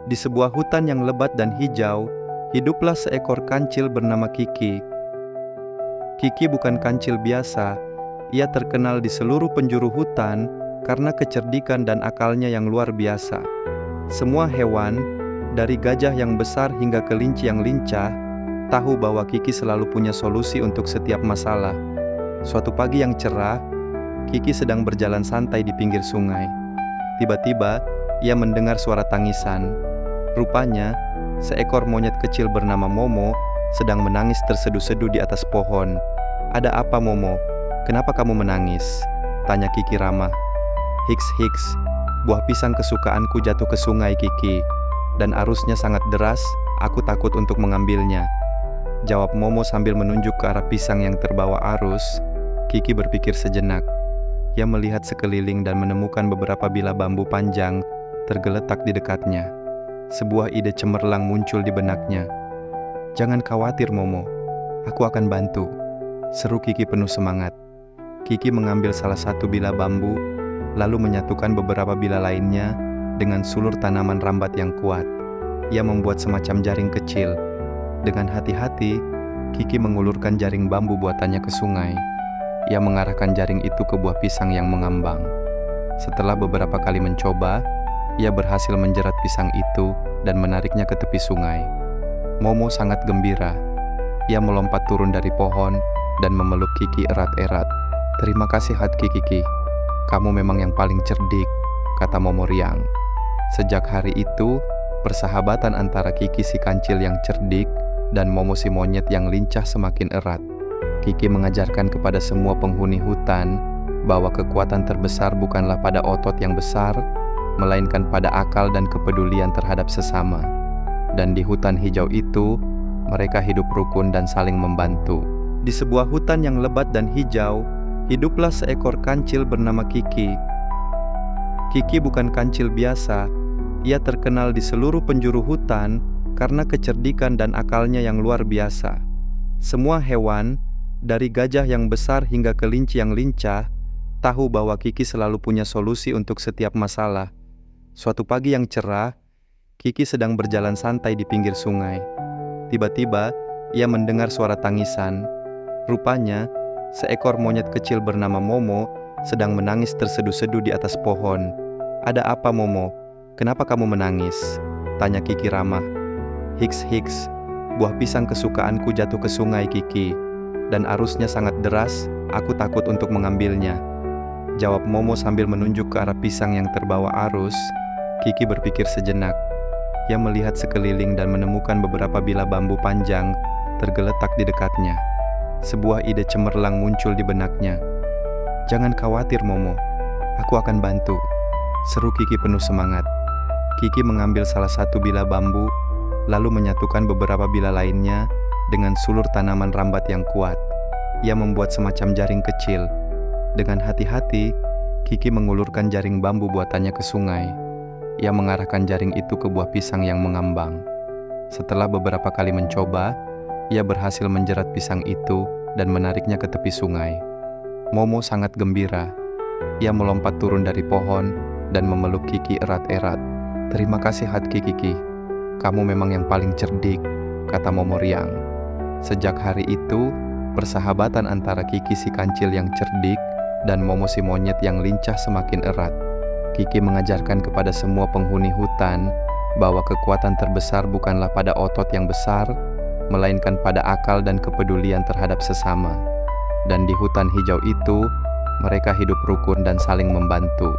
Di sebuah hutan yang lebat dan hijau, hiduplah seekor kancil bernama Kiki. Kiki bukan kancil biasa, ia terkenal di seluruh penjuru hutan karena kecerdikan dan akalnya yang luar biasa. Semua hewan, dari gajah yang besar hingga kelinci yang lincah, tahu bahwa Kiki selalu punya solusi untuk setiap masalah. Suatu pagi yang cerah, Kiki sedang berjalan santai di pinggir sungai. Tiba-tiba, ia mendengar suara tangisan. Rupanya, seekor monyet kecil bernama Momo sedang menangis terseduh-seduh di atas pohon. "Ada apa, Momo? Kenapa kamu menangis?" tanya Kiki ramah. "Hiks, hiks, buah pisang kesukaanku jatuh ke sungai, Kiki, dan arusnya sangat deras, aku takut untuk mengambilnya," jawab Momo sambil menunjuk ke arah pisang yang terbawa arus. Kiki berpikir sejenak. Ia melihat sekeliling dan menemukan beberapa bilah bambu panjang tergeletak di dekatnya. Sebuah ide cemerlang muncul di benaknya. "Jangan khawatir, Momo, aku akan bantu," seru Kiki penuh semangat. Kiki mengambil salah satu bilah bambu, lalu menyatukan beberapa bilah lainnya dengan sulur tanaman rambat yang kuat. Ia membuat semacam jaring kecil. Dengan hati-hati, Kiki mengulurkan jaring bambu buatannya ke sungai. Ia mengarahkan jaring itu ke buah pisang yang mengambang. Setelah beberapa kali mencoba, ia berhasil menjerat pisang itu dan menariknya ke tepi sungai. Momo sangat gembira. Ia melompat turun dari pohon dan memeluk Kiki erat-erat. "Terima kasih hati Kiki. Kamu memang yang paling cerdik," kata Momo riang. Sejak hari itu, persahabatan antara Kiki si kancil yang cerdik dan Momo si monyet yang lincah semakin erat. Kiki mengajarkan kepada semua penghuni hutan bahwa kekuatan terbesar bukanlah pada otot yang besar, melainkan pada akal dan kepedulian terhadap sesama. Dan di hutan hijau itu, mereka hidup rukun dan saling membantu. Di sebuah hutan yang lebat dan hijau, hiduplah seekor kancil bernama Kiki. Kiki bukan kancil biasa, ia terkenal di seluruh penjuru hutan karena kecerdikan dan akalnya yang luar biasa. Semua hewan, dari gajah yang besar hingga kelinci yang lincah, tahu bahwa Kiki selalu punya solusi untuk setiap masalah. Suatu pagi yang cerah, Kiki sedang berjalan santai di pinggir sungai. Tiba-tiba, ia mendengar suara tangisan. Rupanya, seekor monyet kecil bernama Momo sedang menangis terseduh-seduh di atas pohon. "Ada apa, Momo? Kenapa kamu menangis?" tanya Kiki ramah. "Hiks, hiks, buah pisang kesukaanku jatuh ke sungai, Kiki, dan arusnya sangat deras, aku takut untuk mengambilnya," jawab Momo sambil menunjuk ke arah pisang yang terbawa arus. Kiki berpikir sejenak. Ia melihat sekeliling dan menemukan beberapa bilah bambu panjang tergeletak di dekatnya. Sebuah ide cemerlang muncul di benaknya. "Jangan khawatir, Momo, aku akan bantu," seru Kiki penuh semangat. Kiki mengambil salah satu bilah bambu, lalu menyatukan beberapa bilah lainnya dengan sulur tanaman rambat yang kuat. Ia membuat semacam jaring kecil. Dengan hati-hati, Kiki mengulurkan jaring bambu buatannya ke sungai. Ia mengarahkan jaring itu ke buah pisang yang mengambang. Setelah beberapa kali mencoba, ia berhasil menjerat pisang itu dan menariknya ke tepi sungai. Momo sangat gembira. Ia melompat turun dari pohon dan memeluk Kiki erat-erat. "Terima kasih hati Kiki. Kamu memang yang paling cerdik," kata Momo riang. Sejak hari itu, persahabatan antara Kiki si kancil yang cerdik dan Momo si monyet yang lincah semakin erat. Kiki mengajarkan kepada semua penghuni hutan bahwa kekuatan terbesar bukanlah pada otot yang besar, melainkan pada akal dan kepedulian terhadap sesama. Dan di hutan hijau itu, mereka hidup rukun dan saling membantu.